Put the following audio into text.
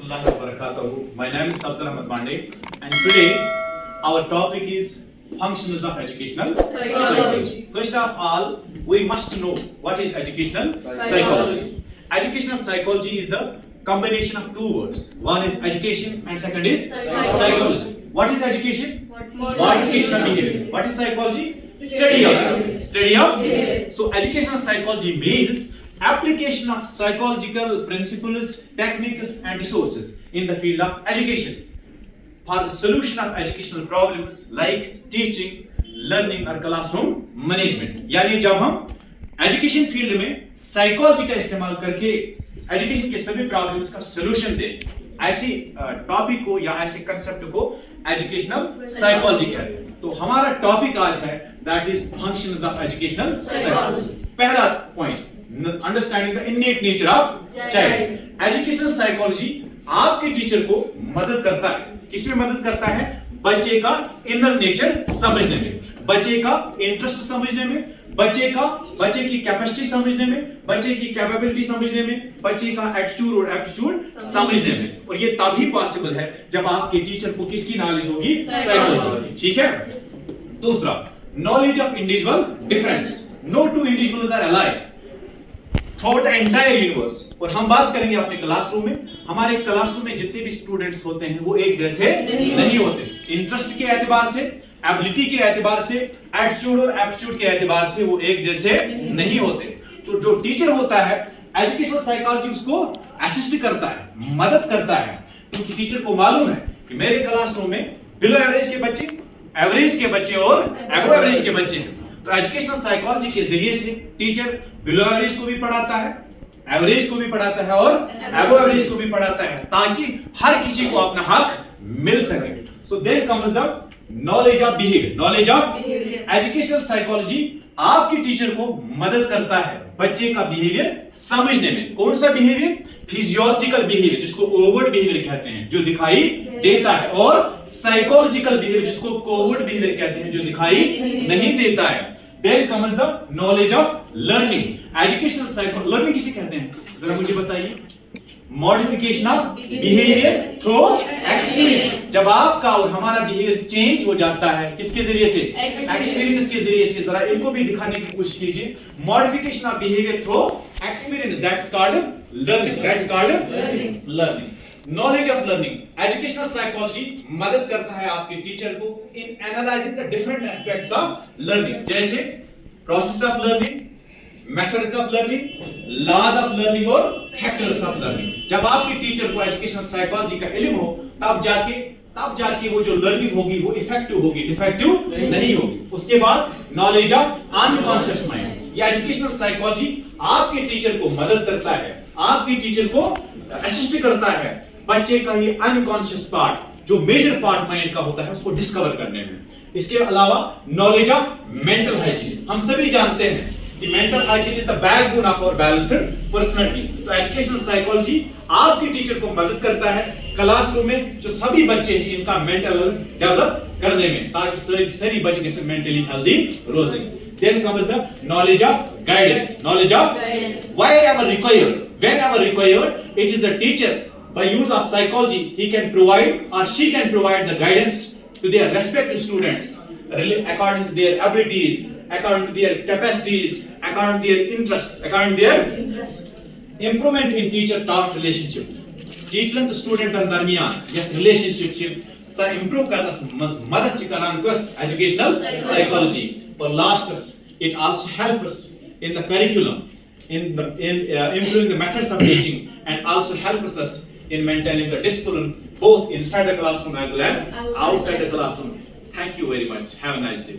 warahmatullahi wabarakatuh. My name is Afzal Ahmed Pandey, and today our topic is functions of educational psychology. First of all, we must know what is educational psychology. Educational psychology is the combination of two words. One is education and second is psychology. What is education? Modification of behavior. What is psychology? Study of behavior. So educational psychology means application of psychological principles, techniques and resources in the field of education for the solution of educational problems like teaching, learning और classroom management. यानी जब हम education field में psychology का इस्तेमाल करके education के सभी प्रॉब्लम्स का सॉल्यूशन दें, ऐसी टॉपिक को या ऐसे कंसेप्ट को एजुकेशनल साइकोलॉजी कहते हैं. तो हमारा टॉपिक आज है that is functions of educational psychology. पहला point, understanding the innate nature of child. Educational psychology आपके टीचर को मदद करता है. किसमें मदद करता है? बच्चे का इनर नेचर समझने में, बच्चे का इंटरेस्ट समझने में, बच्चे की कैपेसिटी समझने में, बच्चे की कैपेबिलिटी समझने में, बच्चे का एटीट्यूड और एप्टीट्यूड समझने में. और ये तभी पॉसिबल है जब आपके टीचर को किसकी नॉलेज होगी? साइकोलॉजी. ठीक है. दूसरा, knowledge of individual difference. No two individuals are alike through the entire universe. और हम बात करेंगे अपने क्लासरूम में. हमारे क्लासरूम में जितने भी स्टूडेंट्स होते हैं वो एक जैसे नहीं होते. इंटरेस्ट के एतबार से, एबिलिटी के एतबार से, एटीट्यूड और एप्टीट्यूड के एतबार से वो एक जैसे नहीं होते. तो जो टीचर होता है, एजुकेशनल साइकोलॉजी उसको असिस्ट करता है, मदद करता है, क्योंकि टीचर को मालूम है कि मेरे क्लासरूम में बिलो एवरेज के बच्चे, एवरेज के बच्चे और अबव एवरेज के बच्चे हैं. तो एजुकेशनल साइकोलॉजी के जरिए से टीचर बिलो एवरेज को भी पढ़ाता है, एवरेज को भी पढ़ाता है और अबव एवरेज को भी पढ़ाता है, ताकि हर किसी को अपना हक मिल सके. So then comes the knowledge of behaviour. Knowledge of educational psychology आपके टीचर को मदद करता है बच्चे का बिहेवियर समझने में. कौन सा बिहेवियर? फिजियोलॉजिकल बिहेवियर, जिसको ओवर्ट बिहेवियर कहते हैं, जो दिखाई देता है, और साइकोलॉजिकल बिहेवियर, जिसको कोवर्ट बिहेवियर कहते हैं, जो दिखाई नहीं देता है. Then comes the knowledge of learning. Educational psychology learning किसे कहते हैं? जरा मुझे बताइए. Modification of behaviour through experience. जब आपका और हमारा बिहेवियर चेंज हो जाता है, किसके जरिए से? एक्सपीरियंस के जरिए से. जरा इनको भी दिखाने की कोशिश कीजिए. Modification of behaviour through experience, that's called learning. That's called learning. Knowledge of learning. Educational psychology मदद करता है आपके टीचर को in analysing the different aspects of learning, जैसे process of learning, methods of learning, laws of learning और factors of learning. जब आपके teacher को एजुकेशनल साइकोलॉजी का इल्म हो, तब जाके वो जो लर्निंग होगी वो इफेक्टिव होगी, डिफेक्टिव नहीं होगी. उसके बाद नॉलेज ऑफ अनकॉन्शियस माइंड. ये एजुकेशनल साइकोलॉजी आपके टीचर को मदद करता है, आपके टीचर को असिस्ट करता है बच्चे का ये अनकॉन्शियस पार्ट, जो मेजर पार्ट माइंड का होता है, उसको डिस्कवर करने में. इसके अलावा नॉलेज ऑफ मेंटल हाइजीन. हम सभी जानते हैं कि mental hygiene is the backbone of our balanced personality. तो एजुकेशनल साइकोलॉजी आपके टीचर को मदद करता है क्लासरूम में जो सभी बच्चे हैं इनका मेंटल डेवलप करने में, ताकि सभी बच्चे कैसे मेंटली हेल्दी रह सकें. Then comes the knowledge of guidance. Knowledge of wherever required, whenever required, it is the teacher by use of psychology he can provide or she can provide the guidance to their respective students according to their abilities, according to their capacities, according to their interests, according to their improvement in teacher-taught relationship. Teacher and student दरमियान yes relationship से improve करना मदद करना कस educational psychology. For lasters, it also helps us in the curriculum, in improving the methods of teaching, and also helps us in maintaining the discipline both inside the classroom as well as outside the classroom. Thank you very much. Have a nice day.